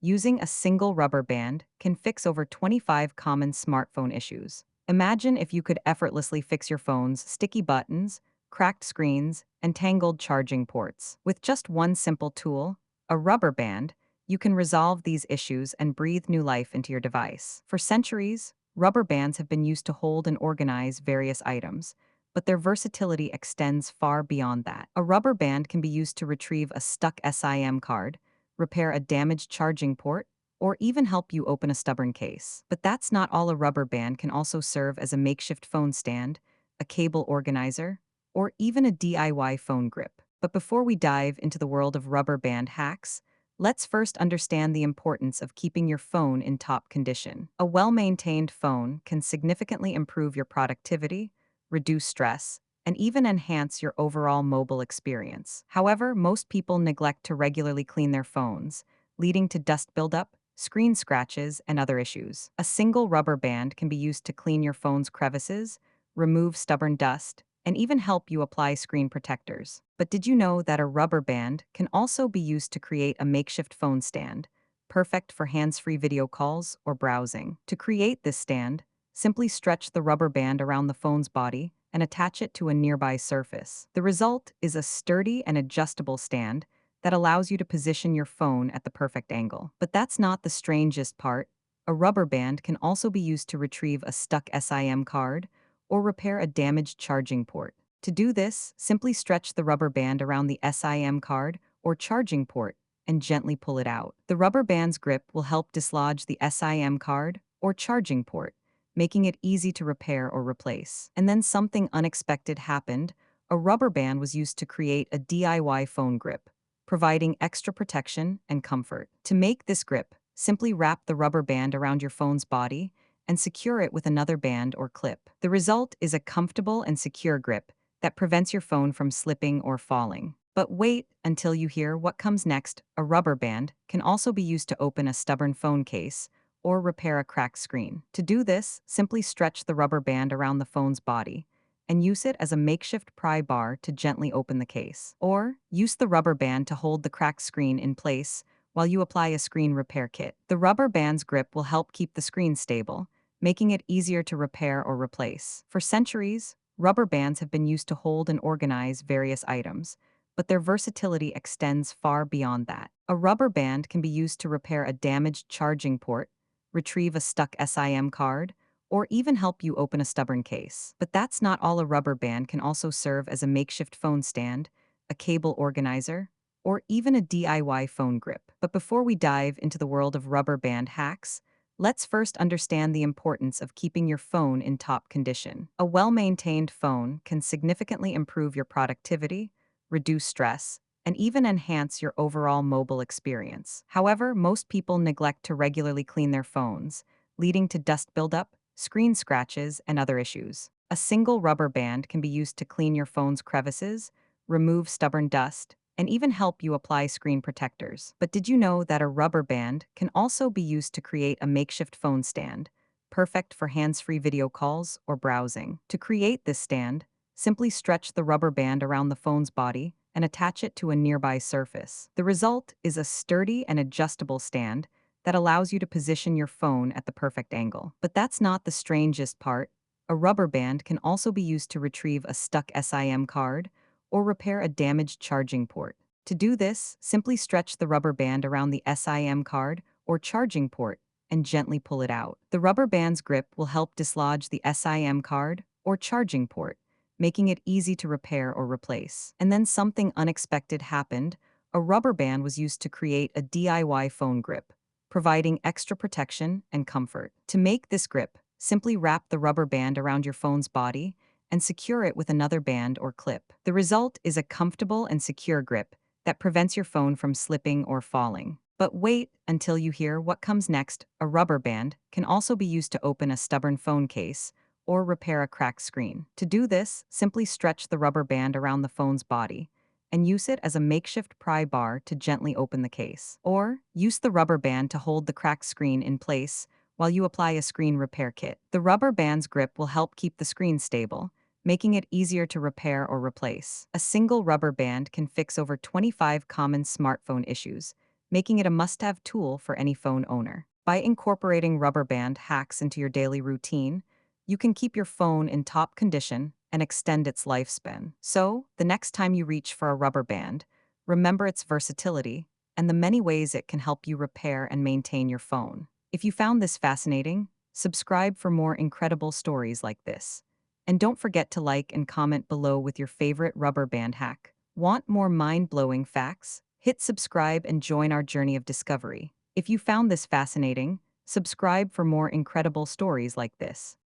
Using a single rubber band can fix over 25 common smartphone issues. Imagine if you could effortlessly fix your phone's sticky buttons, cracked screens, and tangled charging ports. With just one simple tool, a rubber band, you can resolve these issues and breathe new life into your device. For centuries, rubber bands have been used to hold and organize various items, but their versatility extends far beyond that. A rubber band can be used to retrieve a stuck SIM card, repair a damaged charging port, or even help you open a stubborn case. But that's not all. A rubber band can also serve as a makeshift phone stand, a cable organizer, or even a DIY phone grip. But before we dive into the world of rubber band hacks, let's first understand the importance of keeping your phone in top condition. A well-maintained phone can significantly improve your productivity, reduce stress, and even enhance your overall mobile experience. However, most people neglect to regularly clean their phones, leading to dust buildup, screen scratches, and other issues. A single rubber band can be used to clean your phone's crevices, remove stubborn dust, and even help you apply screen protectors. But did you know that a rubber band can also be used to create a makeshift phone stand, perfect for hands-free video calls or browsing? To create this stand, simply stretch the rubber band around the phone's body and attach it to a nearby surface. The result is a sturdy and adjustable stand that allows you to position your phone at the perfect angle. But that's not the strangest part. A rubber band can also be used to retrieve a stuck SIM card or repair a damaged charging port. To do this, simply stretch the rubber band around the SIM card or charging port and gently pull it out. The rubber band's grip will help dislodge the SIM card or charging port, making it easy to repair or replace. And then something unexpected happened. A rubber band was used to create a DIY phone grip, providing extra protection and comfort. To make this grip, simply wrap the rubber band around your phone's body and secure it with another band or clip. The result is a comfortable and secure grip that prevents your phone from slipping or falling. But wait until you hear what comes next. A rubber band can also be used to open a stubborn phone case or repair a cracked screen. To do this, simply stretch the rubber band around the phone's body and use it as a makeshift pry bar to gently open the case. Or use the rubber band to hold the cracked screen in place while you apply a screen repair kit. The rubber band's grip will help keep the screen stable, making it easier to repair or replace. For centuries, rubber bands have been used to hold and organize various items, but their versatility extends far beyond that. A rubber band can be used to repair a damaged charging port, retrieve a stuck SIM card, or even help you open a stubborn case. But that's not all. A rubber band can also serve as a makeshift phone stand, a cable organizer, or even a DIY phone grip. But before we dive into the world of rubber band hacks, let's first understand the importance of keeping your phone in top condition. A well-maintained phone can significantly improve your productivity, reduce stress, and even enhance your overall mobile experience. However, most people neglect to regularly clean their phones, leading to dust buildup, screen scratches, and other issues. A single rubber band can be used to clean your phone's crevices, remove stubborn dust, and even help you apply screen protectors. But did you know that a rubber band can also be used to create a makeshift phone stand, perfect for hands-free video calls or browsing? To create this stand, simply stretch the rubber band around the phone's body and attach it to a nearby surface. The result is a sturdy and adjustable stand that allows you to position your phone at the perfect angle. But that's not the strangest part. A rubber band can also be used to retrieve a stuck SIM card or repair a damaged charging port. To do this, simply stretch the rubber band around the SIM card or charging port and gently pull it out. The rubber band's grip will help dislodge the SIM card or charging port, making it easy to repair or replace. And then something unexpected happened. A rubber band was used to create a DIY phone grip, providing extra protection and comfort. To make this grip, simply wrap the rubber band around your phone's body and secure it with another band or clip. The result is a comfortable and secure grip that prevents your phone from slipping or falling. But wait until you hear what comes next. A rubber band can also be used to open a stubborn phone case or repair a cracked screen. To do this, simply stretch the rubber band around the phone's body and use it as a makeshift pry bar to gently open the case. Or use the rubber band to hold the cracked screen in place while you apply a screen repair kit. The rubber band's grip will help keep the screen stable, making it easier to repair or replace. A single rubber band can fix over 25 common smartphone issues, making it a must-have tool for any phone owner. By incorporating rubber band hacks into your daily routine, you can keep your phone in top condition and extend its lifespan. So, the next time you reach for a rubber band, remember its versatility and the many ways it can help you repair and maintain your phone. If you found this fascinating, subscribe for more incredible stories like this. And don't forget to like and comment below with your favorite rubber band hack. Want more mind-blowing facts? Hit subscribe and join our journey of discovery. If you found this fascinating, subscribe for more incredible stories like this.